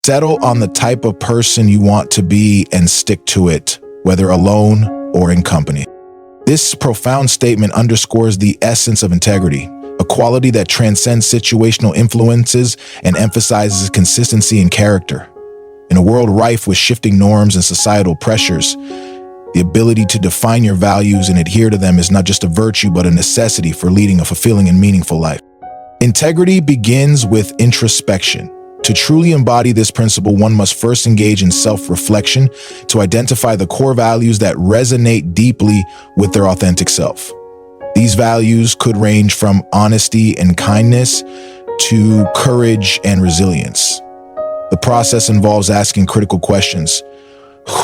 Settle on the type of person you want to be and stick to it, whether alone or in company. This profound statement underscores the essence of integrity, a quality that transcends situational influences and emphasizes consistency in character. In a world rife with shifting norms and societal pressures, the ability to define your values and adhere to them is not just a virtue, but a necessity for leading a fulfilling and meaningful life. Integrity begins with introspection. To truly embody this principle, one must first engage in self-reflection to identify the core values that resonate deeply with their authentic self. These values could range from honesty and kindness to courage and resilience. The process involves asking critical questions.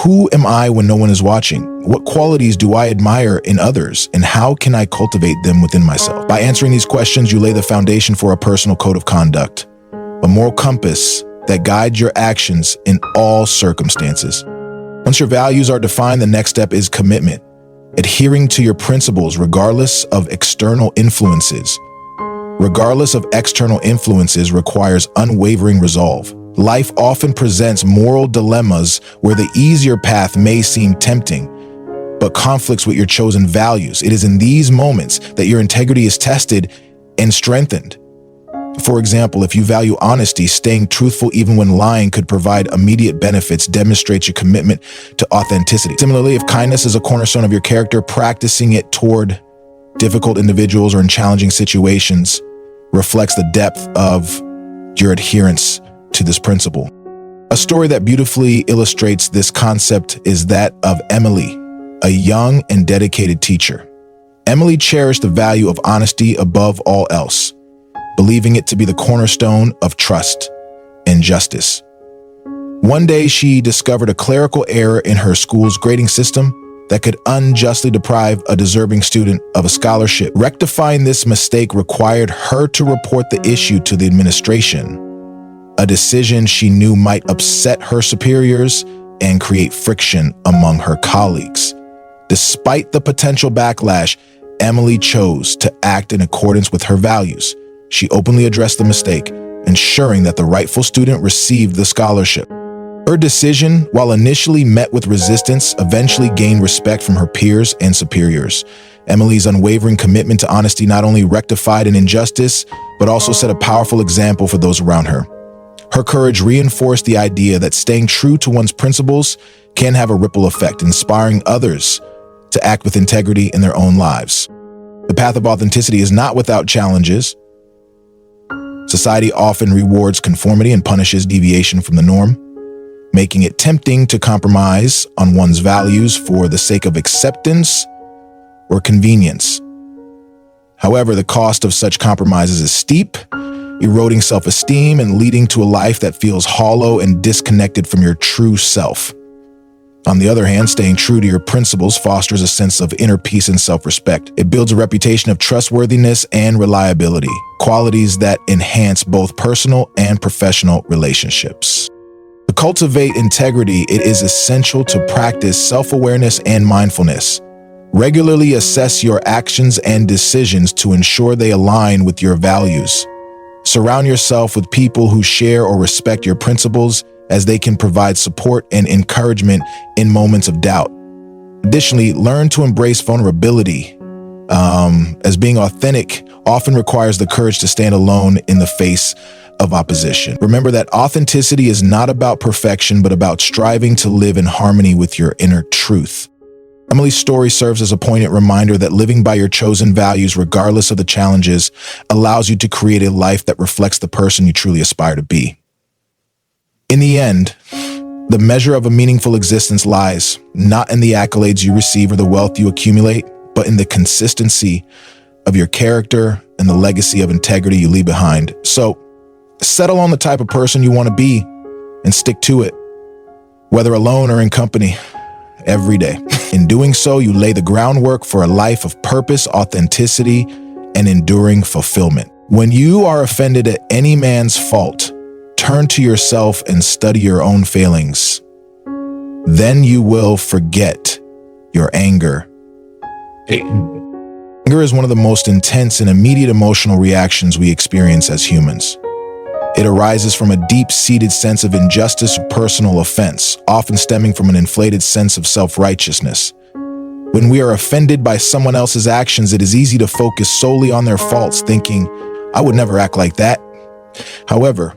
Who am I when no one is watching? What qualities do I admire in others, and how can I cultivate them within myself? By answering these questions, you lay the foundation for a personal code of conduct, a moral compass that guides your actions in all circumstances. Once your values are defined, the next step is commitment, adhering to your principles regardless of external influences. Regardless of external influences requires unwavering resolve. Life often presents moral dilemmas where the easier path may seem tempting, but conflicts with your chosen values. It is in these moments that your integrity is tested and strengthened. For example, if you value honesty, staying truthful even when lying could provide immediate benefits, demonstrates your commitment to authenticity. Similarly, if kindness is a cornerstone of your character, practicing it toward difficult individuals or in challenging situations reflects the depth of your adherence to this principle. A story that beautifully illustrates this concept is that of Emily, a young and dedicated teacher. Emily cherished the value of honesty above all else, believing it to be the cornerstone of trust and justice. One day, she discovered a clerical error in her school's grading system that could unjustly deprive a deserving student of a scholarship. Rectifying this mistake required her to report the issue to the administration, a decision she knew might upset her superiors and create friction among her colleagues. Despite the potential backlash, Emily chose to act in accordance with her values. She openly addressed the mistake, ensuring that the rightful student received the scholarship. Her decision, while initially met with resistance, eventually gained respect from her peers and superiors. Emily's unwavering commitment to honesty not only rectified an injustice, but also set a powerful example for those around her. Her courage reinforced the idea that staying true to one's principles can have a ripple effect, inspiring others to act with integrity in their own lives. The path of authenticity is not without challenges. Society often rewards conformity and punishes deviation from the norm, making it tempting to compromise on one's values for the sake of acceptance or convenience. However, the cost of such compromises is steep, eroding self-esteem and leading to a life that feels hollow and disconnected from your true self. On the other hand, staying true to your principles fosters a sense of inner peace and self-respect. It builds a reputation of trustworthiness and reliability, qualities that enhance both personal and professional relationships. To cultivate integrity, it is essential to practice self-awareness and mindfulness. Regularly assess your actions and decisions to ensure they align with your values. Surround yourself with people who share or respect your principles, as they can provide support and encouragement in moments of doubt. Additionally, learn to embrace vulnerability, as being authentic often requires the courage to stand alone in the face of opposition. Remember that authenticity is not about perfection, but about striving to live in harmony with your inner truth. Emily's story serves as a poignant reminder that living by your chosen values, regardless of the challenges, allows you to create a life that reflects the person you truly aspire to be. In the end, the measure of a meaningful existence lies not in the accolades you receive or the wealth you accumulate, but in the consistency of your character and the legacy of integrity you leave behind. So, settle on the type of person you want to be and stick to it, whether alone or in company, every day. In doing so, you lay the groundwork for a life of purpose, authenticity, and enduring fulfillment. When you are offended at any man's fault, turn to yourself and study your own failings. Then you will forget your anger. Anger is one of the most intense and immediate emotional reactions we experience as humans. It arises from a deep-seated sense of injustice or personal offense, often stemming from an inflated sense of self-righteousness. When we are offended by someone else's actions, it is easy to focus solely on their faults, thinking, "I would never act like that." However,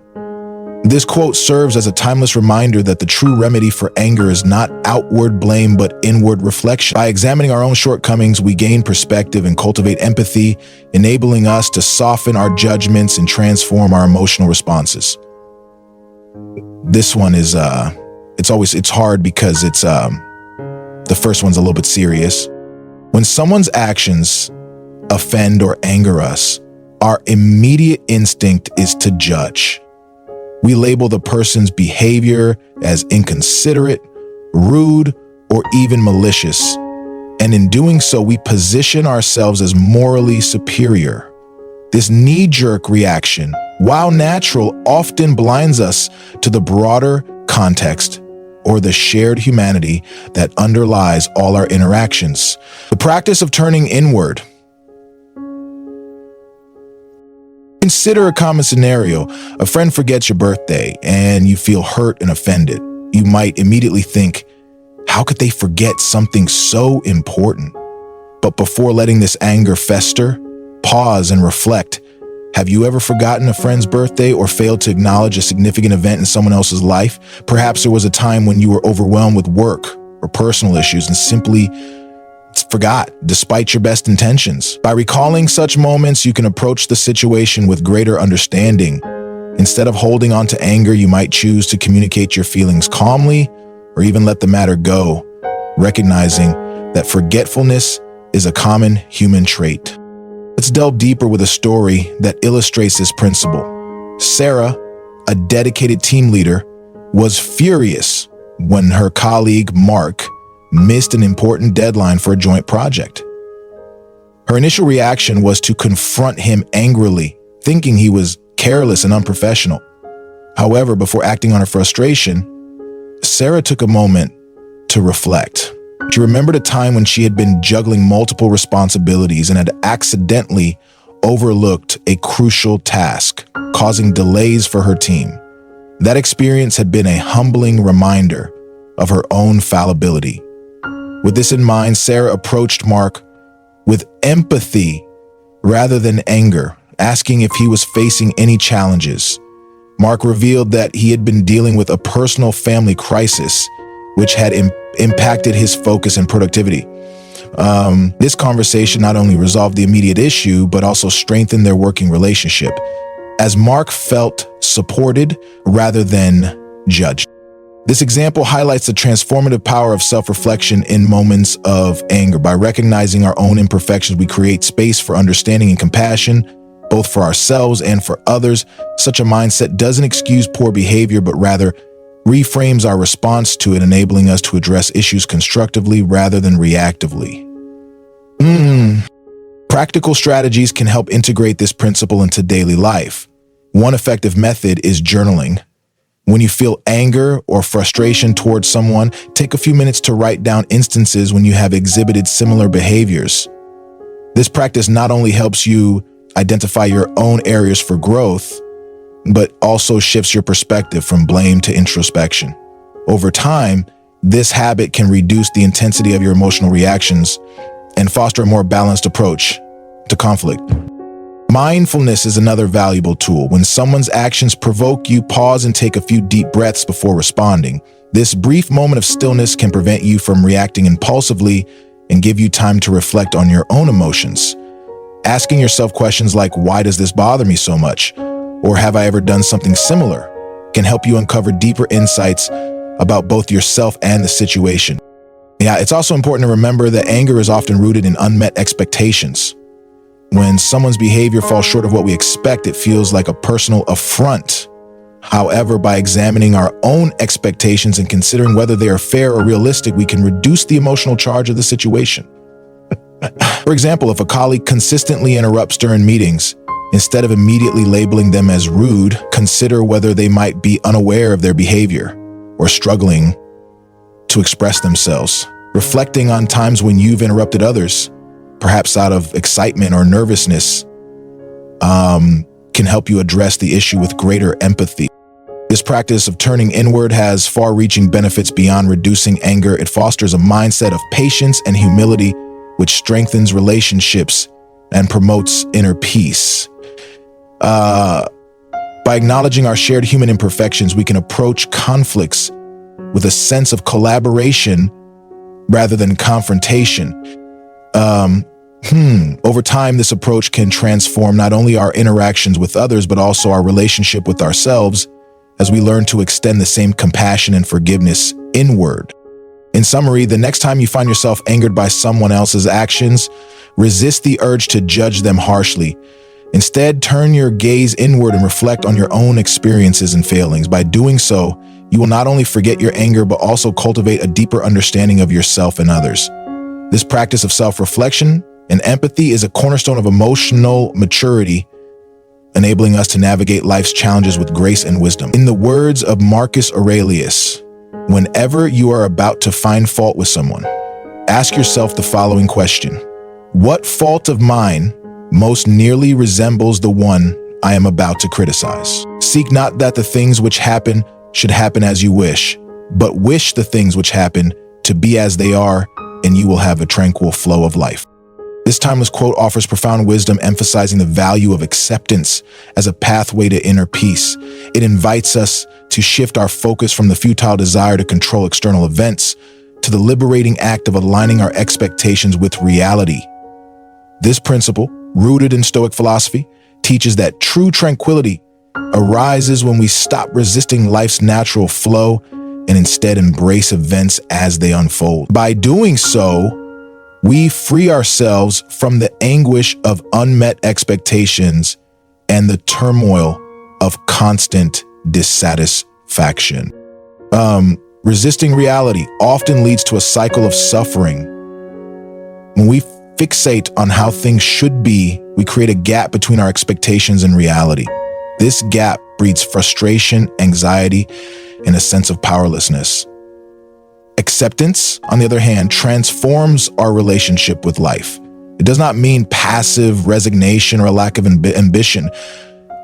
this quote serves as a timeless reminder that the true remedy for anger is not outward blame but inward reflection. By examining our own shortcomings, we gain perspective and cultivate empathy, enabling us to soften our judgments and transform our emotional responses. This one is, it's hard because the first one's a little bit serious. When someone's actions offend or anger us, our immediate instinct is to judge. We label the person's behavior as inconsiderate, rude, or even malicious. And in doing so, we position ourselves as morally superior. This knee-jerk reaction, while natural, often blinds us to the broader context or the shared humanity that underlies all our interactions. The practice of turning inward. Consider a common scenario. A friend forgets your birthday and you feel hurt and offended. You might immediately think, how could they forget something so important? But before letting this anger fester, pause and reflect. Have you ever forgotten a friend's birthday or failed to acknowledge a significant event in someone else's life? Perhaps there was a time when you were overwhelmed with work or personal issues and simply forgot, despite your best intentions. By recalling such moments, you can approach the situation with greater understanding. Instead of holding on to anger, you might choose to communicate your feelings calmly or even let the matter go, recognizing that forgetfulness is a common human trait. Let's delve deeper with a story that illustrates this principle. Sarah, a dedicated team leader, was furious when her colleague Mark missed an important deadline for a joint project. Her initial reaction was to confront him angrily, thinking he was careless and unprofessional. However, before acting on her frustration, Sarah took a moment to reflect. She remembered a time when she had been juggling multiple responsibilities and had accidentally overlooked a crucial task, causing delays for her team. That experience had been a humbling reminder of her own fallibility. With this in mind, Sarah approached Mark with empathy rather than anger, asking if he was facing any challenges. Mark revealed that he had been dealing with a personal family crisis, which had impacted his focus and productivity. This conversation not only resolved the immediate issue, but also strengthened their working relationship, as Mark felt supported rather than judged. This example highlights the transformative power of self-reflection in moments of anger. By recognizing our own imperfections, we create space for understanding and compassion, both for ourselves and for others. Such a mindset doesn't excuse poor behavior, but rather reframes our response to it, enabling us to address issues constructively rather than reactively. Practical strategies can help integrate this principle into daily life. One effective method is journaling. When you feel anger or frustration towards someone, take a few minutes to write down instances when you have exhibited similar behaviors. This practice not only helps you identify your own areas for growth, but also shifts your perspective from blame to introspection. Over time, this habit can reduce the intensity of your emotional reactions and foster a more balanced approach to conflict. Mindfulness is another valuable tool. When someone's actions provoke you, pause and take a few deep breaths before responding. This brief moment of stillness can prevent you from reacting impulsively and give you time to reflect on your own emotions. Asking yourself questions like, why does this bother me so much? Or have I ever done something similar? Can help you uncover deeper insights about both yourself and the situation. Yeah, it's also important to remember that anger is often rooted in unmet expectations. When someone's behavior falls short of what we expect, it feels like a personal affront. However, by examining our own expectations and considering whether they are fair or realistic, we can reduce the emotional charge of the situation. For example, if a colleague consistently interrupts during meetings, instead of immediately labeling them as rude, consider whether they might be unaware of their behavior or struggling to express themselves. Reflecting on times when you've interrupted others, perhaps out of excitement or nervousness, can can help you address the issue with greater empathy. This practice of turning inward has far-reaching benefits beyond reducing anger. It fosters a mindset of patience and humility, which strengthens relationships and promotes inner peace. By acknowledging our shared human imperfections, we can approach conflicts with a sense of collaboration rather than confrontation. Over time, this approach can transform not only our interactions with others, but also our relationship with ourselves as we learn to extend the same compassion and forgiveness inward. In summary, the next time you find yourself angered by someone else's actions, resist the urge to judge them harshly. Instead, turn your gaze inward and reflect on your own experiences and failings. By doing so, you will not only forget your anger, but also cultivate a deeper understanding of yourself and others. This practice of self-reflection and empathy is a cornerstone of emotional maturity, enabling us to navigate life's challenges with grace and wisdom. In the words of Marcus Aurelius, whenever you are about to find fault with someone, ask yourself the following question: what fault of mine most nearly resembles the one I am about to criticize? Seek not that the things which happen should happen as you wish, but wish the things which happen to be as they are, and you will have a tranquil flow of life. This timeless quote offers profound wisdom, emphasizing the value of acceptance as a pathway to inner peace. It invites us to shift our focus from the futile desire to control external events to the liberating act of aligning our expectations with reality. This principle, rooted in Stoic philosophy, teaches that true tranquility arises when we stop resisting life's natural flow and instead embrace events as they unfold. By doing so, we free ourselves from the anguish of unmet expectations and the turmoil of constant dissatisfaction. Resisting reality often leads to a cycle of suffering. When we fixate on how things should be, we create a gap between our expectations and reality. This gap breeds frustration, anxiety, and a sense of powerlessness. Acceptance, on the other hand, transforms our relationship with life. It does not mean passive resignation or a lack of ambition.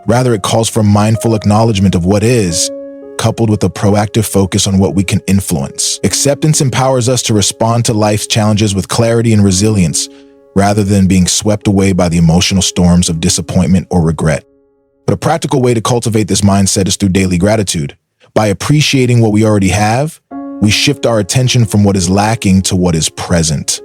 Rather, it calls for mindful acknowledgement of what is, coupled with a proactive focus on what we can influence. Acceptance empowers us to respond to life's challenges with clarity and resilience, rather than being swept away by the emotional storms of disappointment or regret. But a practical way to cultivate this mindset is through daily gratitude. By appreciating what we already have, we shift our attention from what is lacking to what is present.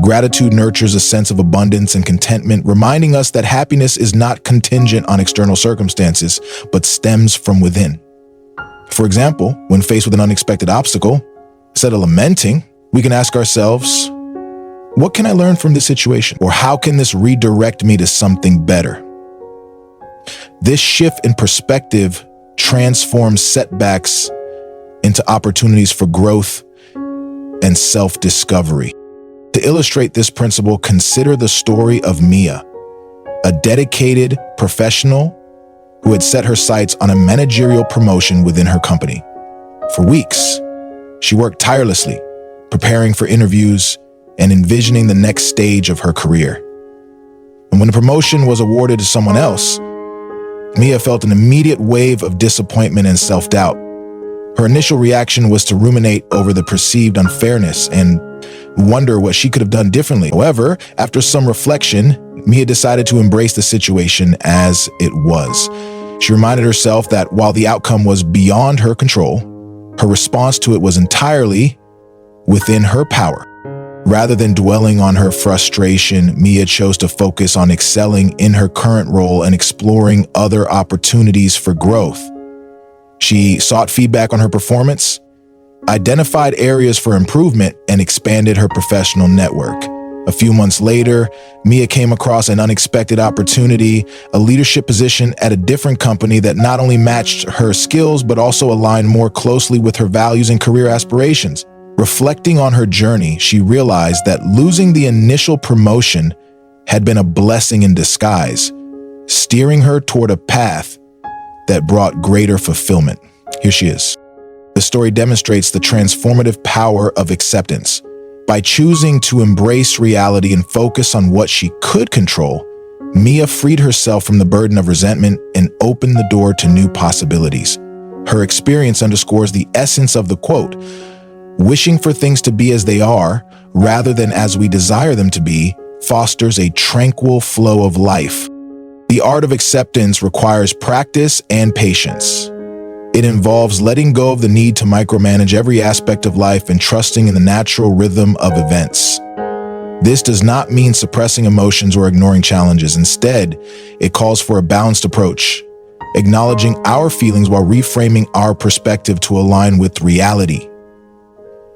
Gratitude nurtures a sense of abundance and contentment, reminding us that happiness is not contingent on external circumstances, but stems from within. For example, when faced with an unexpected obstacle, instead of lamenting, we can ask ourselves, what can I learn from this situation? Or how can this redirect me to something better? This shift in perspective transforms setbacks into opportunities for growth and self-discovery. To illustrate this principle, consider the story of Mia, a dedicated professional who had set her sights on a managerial promotion within her company. For weeks, she worked tirelessly, preparing for interviews and envisioning the next stage of her career. And when the promotion was awarded to someone else, Mia felt an immediate wave of disappointment and self-doubt. Her initial reaction was to ruminate over the perceived unfairness and wonder what she could have done differently. However, after some reflection, Mia decided to embrace the situation as it was. She reminded herself that while the outcome was beyond her control, her response to it was entirely within her power. Rather than dwelling on her frustration, Mia chose to focus on excelling in her current role and exploring other opportunities for growth. She sought feedback on her performance, identified areas for improvement, and expanded her professional network. A few months later, Mia came across an unexpected opportunity, a leadership position at a different company that not only matched her skills, but also aligned more closely with her values and career aspirations. Reflecting on her journey, she realized that losing the initial promotion had been a blessing in disguise, steering her toward a path that brought greater fulfillment. Here she is. The story demonstrates the transformative power of acceptance. By choosing to embrace reality and focus on what she could control, Mia freed herself from the burden of resentment and opened the door to new possibilities. Her experience underscores the essence of the quote: wishing for things to be as they are, rather than as we desire them to be, fosters a tranquil flow of life. The art of acceptance requires practice and patience. It involves letting go of the need to micromanage every aspect of life and trusting in the natural rhythm of events. This does not mean suppressing emotions or ignoring challenges. Instead, it calls for a balanced approach, acknowledging our feelings while reframing our perspective to align with reality.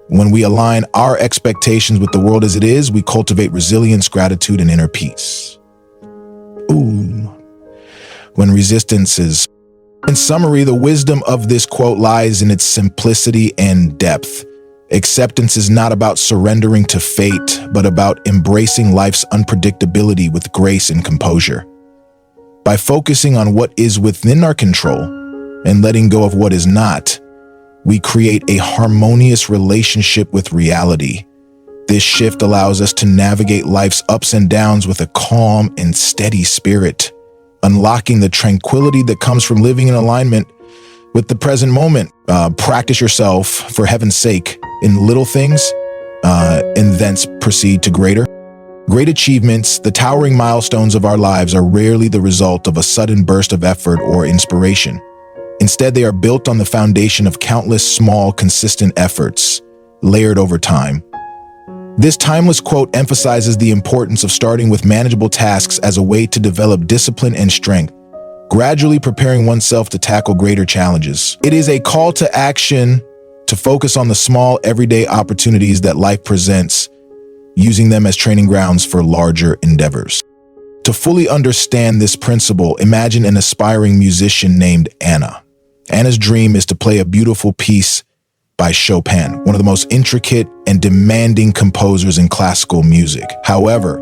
When we align our expectations with the world as it is, we cultivate resilience, gratitude, and inner peace. When resistance is. In summary, the wisdom of this quote lies in its simplicity and depth. Acceptance is not about surrendering to fate, but about embracing life's unpredictability with grace and composure. By focusing on what is within our control and letting go of what is not, we create a harmonious relationship with reality. This shift allows us to navigate life's ups and downs with a calm and steady spirit, unlocking the tranquility that comes from living in alignment with the present moment. Practice yourself, for heaven's sake, in little things, and thence proceed to greater. Great achievements, the towering milestones of our lives, are rarely the result of a sudden burst of effort or inspiration. Instead, they are built on the foundation of countless small, consistent efforts, layered over time. This timeless quote emphasizes the importance of starting with manageable tasks as a way to develop discipline and strength, gradually preparing oneself to tackle greater challenges. It is a call to action to focus on the small, everyday opportunities that life presents, using them as training grounds for larger endeavors. To fully understand this principle, imagine an aspiring musician named Anna. Anna's dream is to play a beautiful piece by Chopin, one of the most intricate and demanding composers in classical music. However,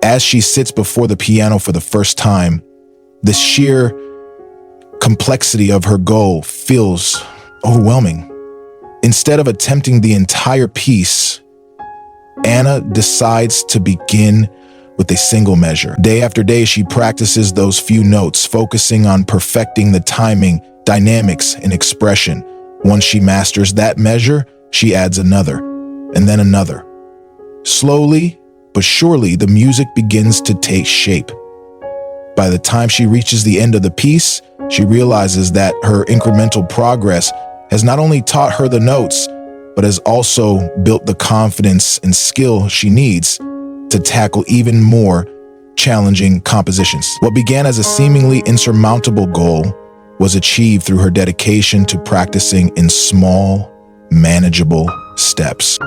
as she sits before the piano for the first time, the sheer complexity of her goal feels overwhelming. Instead of attempting the entire piece, Anna decides to begin with a single measure. Day after day, she practices those few notes, focusing on perfecting the timing, dynamics, and expression. Once she masters that measure, she adds another, and then another. Slowly but surely, the music begins to take shape. By the time she reaches the end of the piece, she realizes that her incremental progress has not only taught her the notes, but has also built the confidence and skill she needs to tackle even more challenging compositions. What began as a seemingly insurmountable goal was achieved through her dedication to practicing in small, manageable steps.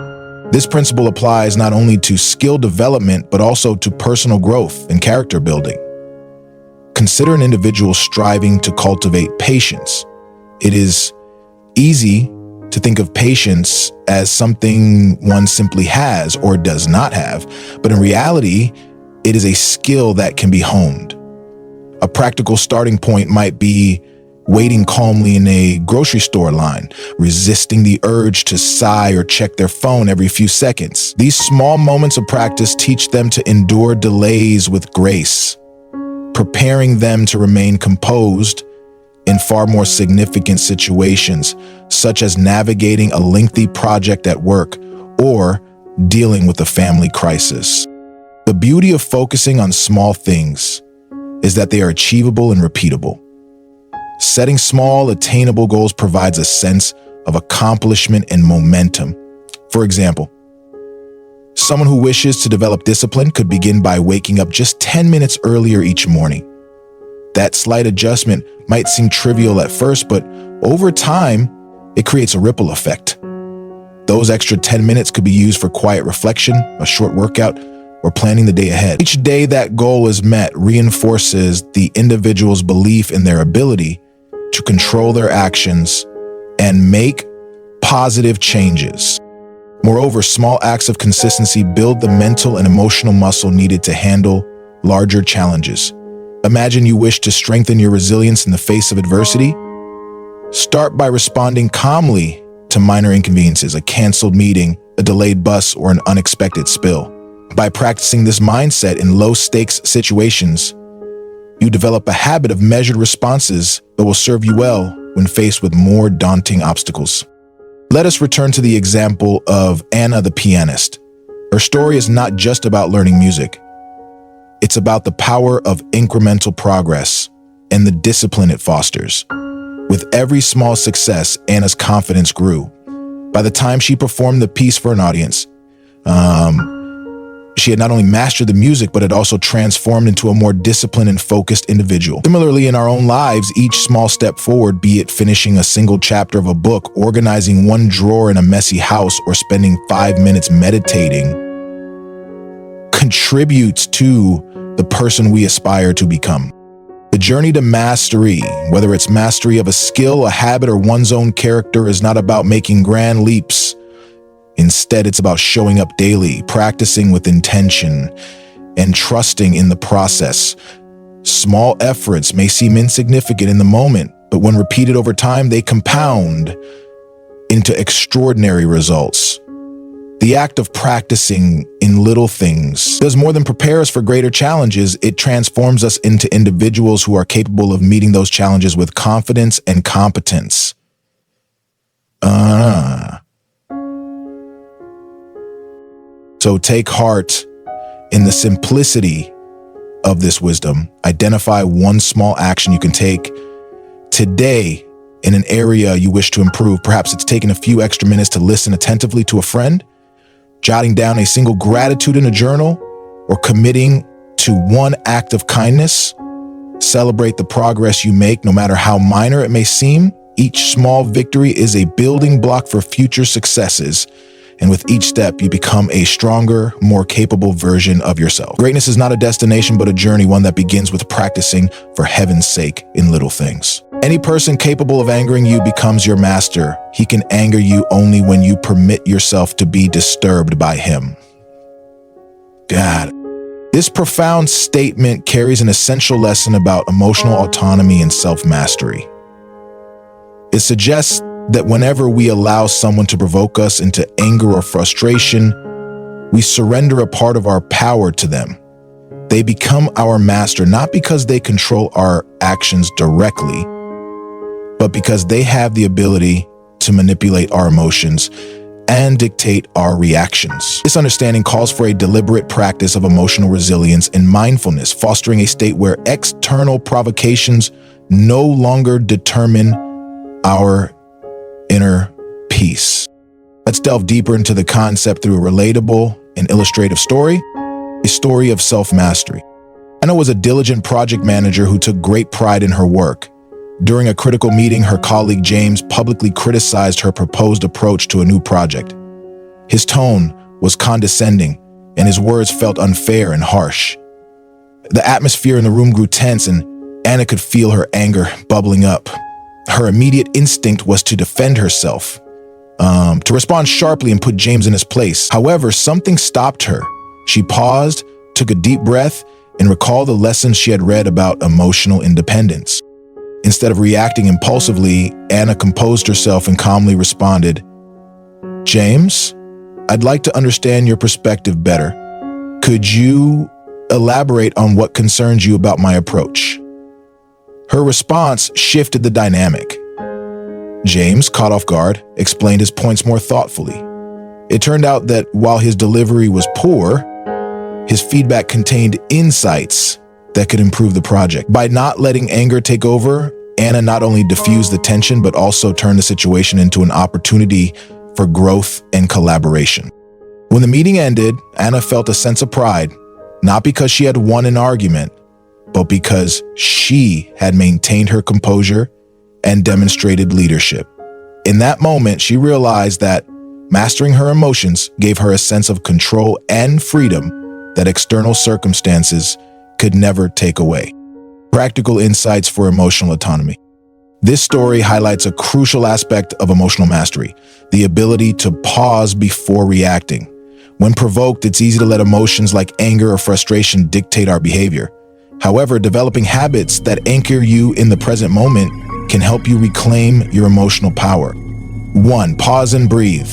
This principle applies not only to skill development, but also to personal growth and character building. Consider an individual striving to cultivate patience. It is easy to think of patience as something one simply has or does not have, but in reality, it is a skill that can be honed. A practical starting point might be waiting calmly in a grocery store line, resisting the urge to sigh or check their phone every few seconds. These small moments of practice teach them to endure delays with grace, preparing them to remain composed in far more significant situations, such as navigating a lengthy project at work or dealing with a family crisis. The beauty of focusing on small things is that they are achievable and repeatable. Setting small, attainable goals provides a sense of accomplishment and momentum. For example, someone who wishes to develop discipline could begin by waking up just 10 minutes earlier each morning. That slight adjustment might seem trivial at first, but over time, it creates a ripple effect. Those extra 10 minutes could be used for quiet reflection, a short workout, or planning the day ahead. Each day that goal is met reinforces the individual's belief in their ability to control their actions and make positive changes. Moreover, small acts of consistency build the mental and emotional muscle needed to handle larger challenges. Imagine you wish to strengthen your resilience in the face of adversity. Start by responding calmly to minor inconveniences, a canceled meeting, a delayed bus, or an unexpected spill. By practicing this mindset in low-stakes situations, you develop a habit of measured responses that will serve you well when faced with more daunting obstacles. Let us return to the example of Anna the pianist. Her story is not just about learning music. It's about the power of incremental progress and the discipline it fosters. With every small success, Anna's confidence grew. By the time she performed the piece for an audience, she had not only mastered the music, but had also transformed into a more disciplined and focused individual. Similarly, in our own lives, each small step forward, be it finishing a single chapter of a book, organizing one drawer in a messy house, or spending 5 minutes meditating, contributes to the person we aspire to become. The journey to mastery, whether it's mastery of a skill, a habit, or one's own character, is not about making grand leaps. Instead, it's about showing up daily, practicing with intention, and trusting in the process. Small efforts may seem insignificant in the moment, but when repeated over time, they compound into extraordinary results. The act of practicing in little things does more than prepare us for greater challenges. It transforms us into individuals who are capable of meeting those challenges with confidence and competence. So take heart in the simplicity of this wisdom. Identify one small action you can take today in an area you wish to improve. Perhaps it's taking a few extra minutes to listen attentively to a friend, jotting down a single gratitude in a journal, or committing to one act of kindness. Celebrate the progress you make, no matter how minor it may seem. Each small victory is a building block for future successes. And with each step, you become a stronger, more capable version of yourself. Greatness is not a destination, but a journey, one that begins with practicing for heaven's sake in little things. Any person capable of angering you becomes your master. He can anger you only when you permit yourself to be disturbed by him. God. This profound statement carries an essential lesson about emotional autonomy and self-mastery. It suggests that whenever we allow someone to provoke us into anger or frustration, we surrender a part of our power to them. They become our master, not because they control our actions directly, but because they have the ability to manipulate our emotions and dictate our reactions. This understanding calls for a deliberate practice of emotional resilience and mindfulness, fostering a state where external provocations no longer determine our inner peace. Let's delve deeper into the concept through a relatable and illustrative story, a story of self-mastery. Anna was a diligent project manager who took great pride in her work. During a critical meeting, her colleague James publicly criticized her proposed approach to a new project. His tone was condescending, and his words felt unfair and harsh. The atmosphere in the room grew tense, and Anna could feel her anger bubbling up. Her immediate instinct was to defend herself, to respond sharply and put James in his place. However, something stopped her. She paused, took a deep breath, and recalled the lessons she had read about emotional independence. Instead of reacting impulsively, Anna composed herself and calmly responded, "James, I'd like to understand your perspective better. Could you elaborate on what concerns you about my approach?" Her response shifted the dynamic. James, caught off guard, explained his points more thoughtfully. It turned out that while his delivery was poor, his feedback contained insights that could improve the project. By not letting anger take over, Anna not only diffused the tension, but also turned the situation into an opportunity for growth and collaboration. When the meeting ended, Anna felt a sense of pride, not because she had won an argument, but because she had maintained her composure and demonstrated leadership. In that moment, she realized that mastering her emotions gave her a sense of control and freedom that external circumstances could never take away. Practical insights for emotional autonomy. This story highlights a crucial aspect of emotional mastery, the ability to pause before reacting. When provoked, it's easy to let emotions like anger or frustration dictate our behavior. However, developing habits that anchor you in the present moment can help you reclaim your emotional power. 1. Pause and breathe.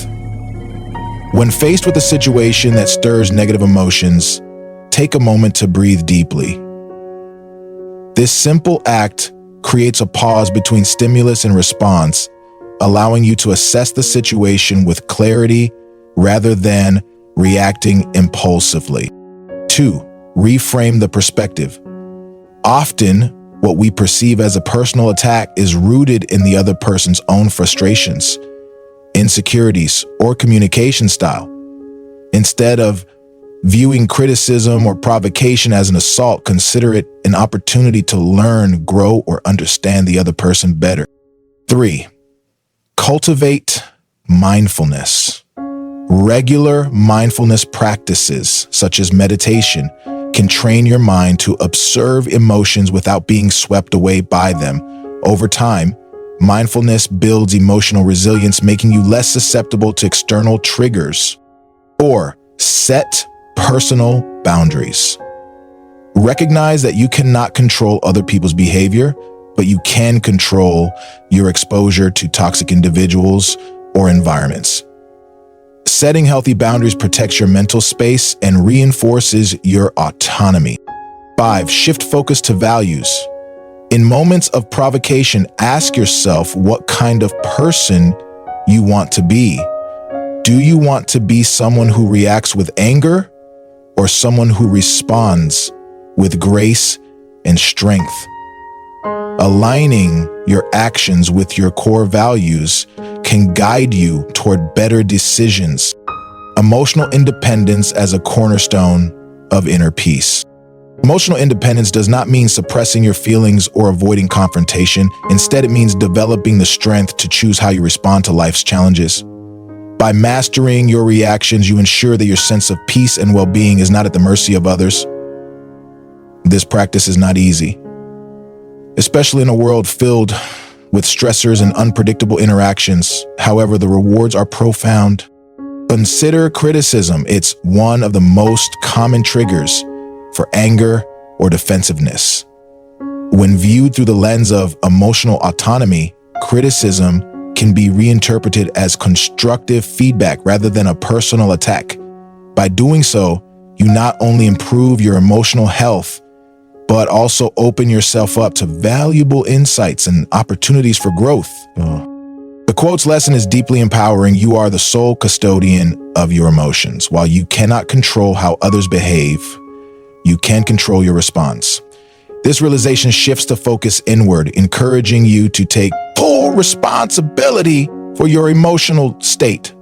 When faced with a situation that stirs negative emotions, take a moment to breathe deeply. This simple act creates a pause between stimulus and response, allowing you to assess the situation with clarity rather than reacting impulsively. 2. Reframe the perspective. Often, what we perceive as a personal attack is rooted in the other person's own frustrations, insecurities, or communication style. Instead of viewing criticism or provocation as an assault, consider it an opportunity to learn, grow, or understand the other person better. 3. Cultivate mindfulness. Regular mindfulness practices, such as meditation, can train your mind to observe emotions without being swept away by them. Over time, mindfulness builds emotional resilience, making you less susceptible to external triggers. 4. Set personal boundaries. Recognize that you cannot control other people's behavior, but you can control your exposure to toxic individuals or environments. Setting healthy boundaries protects your mental space and reinforces your autonomy. 5. Shift focus to values. In moments of provocation, ask yourself what kind of person you want to be. Do you want to be someone who reacts with anger or someone who responds with grace and strength? Aligning your actions with your core values can guide you toward better decisions. Emotional independence as a cornerstone of inner peace. Emotional independence does not mean suppressing your feelings or avoiding confrontation. Instead, it means developing the strength to choose how you respond to life's challenges. By mastering your reactions, you ensure that your sense of peace and well-being is not at the mercy of others. This practice is not easy, especially in a world filled with stressors and unpredictable interactions. However, the rewards are profound. Consider criticism. It's one of the most common triggers for anger or defensiveness. When viewed through the lens of emotional autonomy, criticism can be reinterpreted as constructive feedback rather than a personal attack. By doing so, you not only improve your emotional health, but also open yourself up to valuable insights and opportunities for growth. The quote's lesson is deeply empowering. You are the sole custodian of your emotions. While you cannot control how others behave, you can control your response. This realization shifts the focus inward, encouraging you to take full responsibility for your emotional state.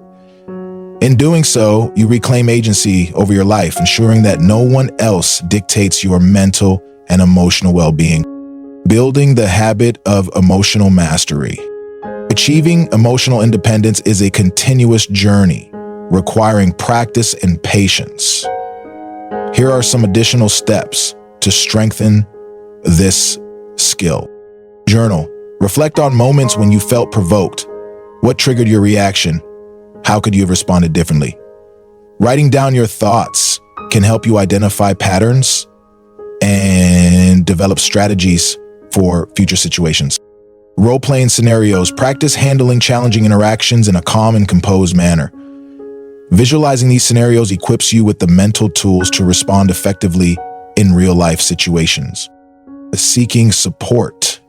In doing so, you reclaim agency over your life, ensuring that no one else dictates your mental and emotional well-being. Building the habit of emotional mastery. Achieving emotional independence is a continuous journey, requiring practice and patience. Here are some additional steps to strengthen this skill. Journal. Reflect on moments when you felt provoked. What triggered your reaction? How could you have responded differently? Writing down your thoughts can help you identify patterns and develop strategies for future situations. Role-playing scenarios. Practice handling challenging interactions in a calm and composed manner. Visualizing these scenarios equips you with the mental tools to respond effectively in real-life situations. Seeking support.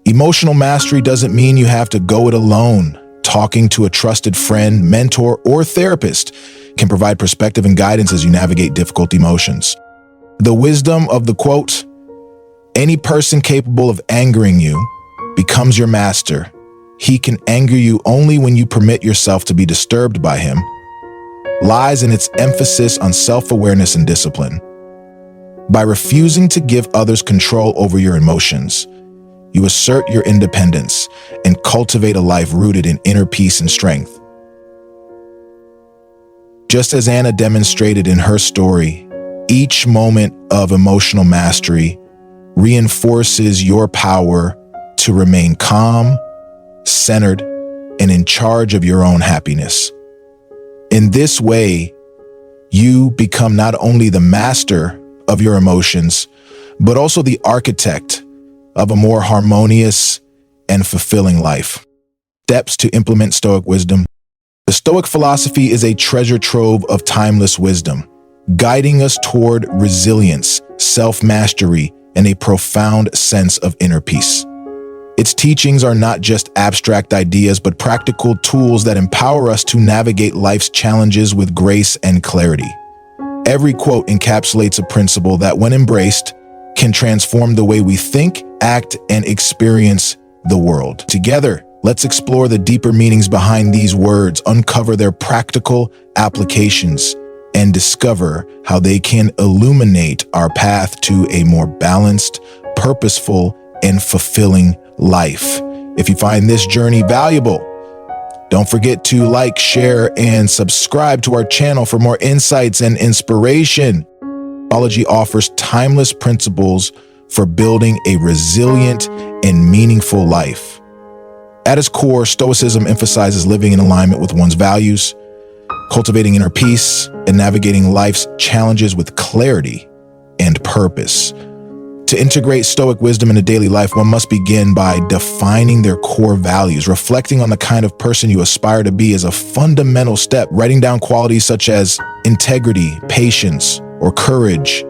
Emotional mastery doesn't mean you have to go it alone. Talking to a trusted friend, mentor, or therapist can provide perspective and guidance as you navigate difficult emotions. The wisdom of the quote, "Any person capable of angering you becomes your master. He can anger you only when you permit yourself to be disturbed by him," lies in its emphasis on self-awareness and discipline. By refusing to give others control over your emotions, you assert your independence and cultivate a life rooted in inner peace and strength. Just as Anna demonstrated in her story, each moment of emotional mastery reinforces your power to remain calm, centered, and in charge of your own happiness. In this way, you become not only the master of your emotions, but also the architect of a more harmonious and fulfilling life. Steps to implement Stoic wisdom. The Stoic philosophy is a treasure trove of timeless wisdom, guiding us toward resilience, self-mastery, and a profound sense of inner peace. Its teachings are not just abstract ideas, but practical tools that empower us to navigate life's challenges with grace and clarity. Every quote encapsulates a principle that, when embraced, can transform the way we think, act, and experience the world. Together, let's explore the deeper meanings behind these words, uncover their practical applications, and discover how they can illuminate our path to a more balanced, purposeful, and fulfilling life. If you find this journey valuable, don't forget to like, share, and subscribe to our channel for more insights and inspiration. Stoicism offers timeless principles for building a resilient and meaningful life. At its core, Stoicism emphasizes living in alignment with one's values, cultivating inner peace, and navigating life's challenges with clarity and purpose. To integrate Stoic wisdom into daily life, one must begin by defining their core values. Reflecting on the kind of person you aspire to be is a fundamental step. Writing down qualities such as integrity, patience, or courage,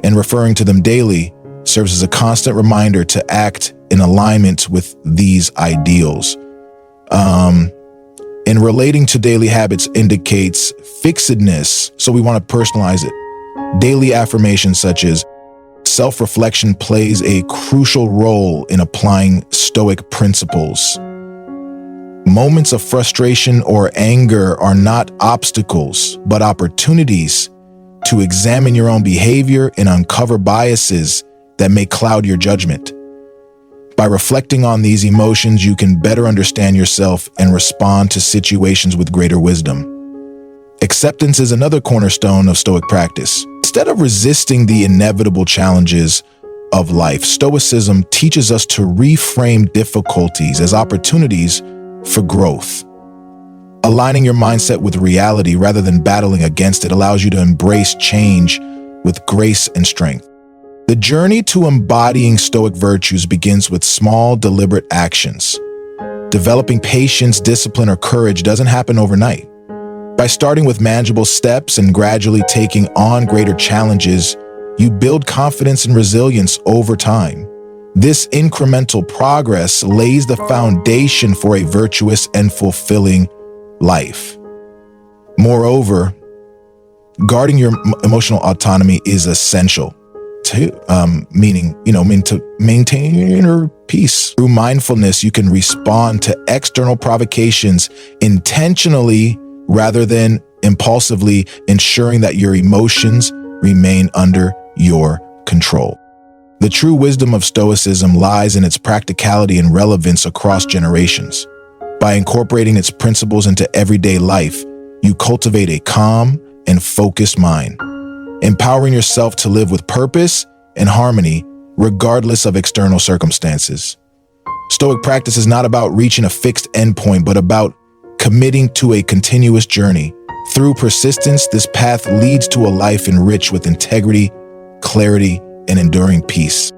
and referring to them daily serves as a constant reminder to act in alignment with these ideals. And relating to daily habits indicates fixedness, so we want to personalize it. Daily affirmations such as self-reflection plays a crucial role in applying Stoic principles. Moments of frustration or anger are not obstacles, but opportunities to examine your own behavior and uncover biases that may cloud your judgment. By reflecting on these emotions, you can better understand yourself and respond to situations with greater wisdom. Acceptance is another cornerstone of Stoic practice. Instead of resisting the inevitable challenges of life, Stoicism teaches us to reframe difficulties as opportunities for growth. Aligning your mindset with reality rather than battling against it allows you to embrace change with grace and strength. The journey to embodying Stoic virtues begins with small, deliberate actions. Developing patience, discipline, or courage doesn't happen overnight. By starting with manageable steps and gradually taking on greater challenges, you build confidence and resilience over time. This incremental progress lays the foundation for a virtuous and fulfilling life. Moreover, guarding your emotional autonomy is essential to to maintain your inner peace. Through mindfulness, you can respond to external provocations intentionally rather than impulsively, ensuring that your emotions remain under your control. The true wisdom of Stoicism lies in its practicality and relevance across generations. By incorporating its principles into everyday life, you cultivate a calm and focused mind, empowering yourself to live with purpose and harmony regardless of external circumstances. Stoic practice is not about reaching a fixed endpoint, but about committing to a continuous journey. Through persistence, this path leads to a life enriched with integrity, clarity, and enduring peace.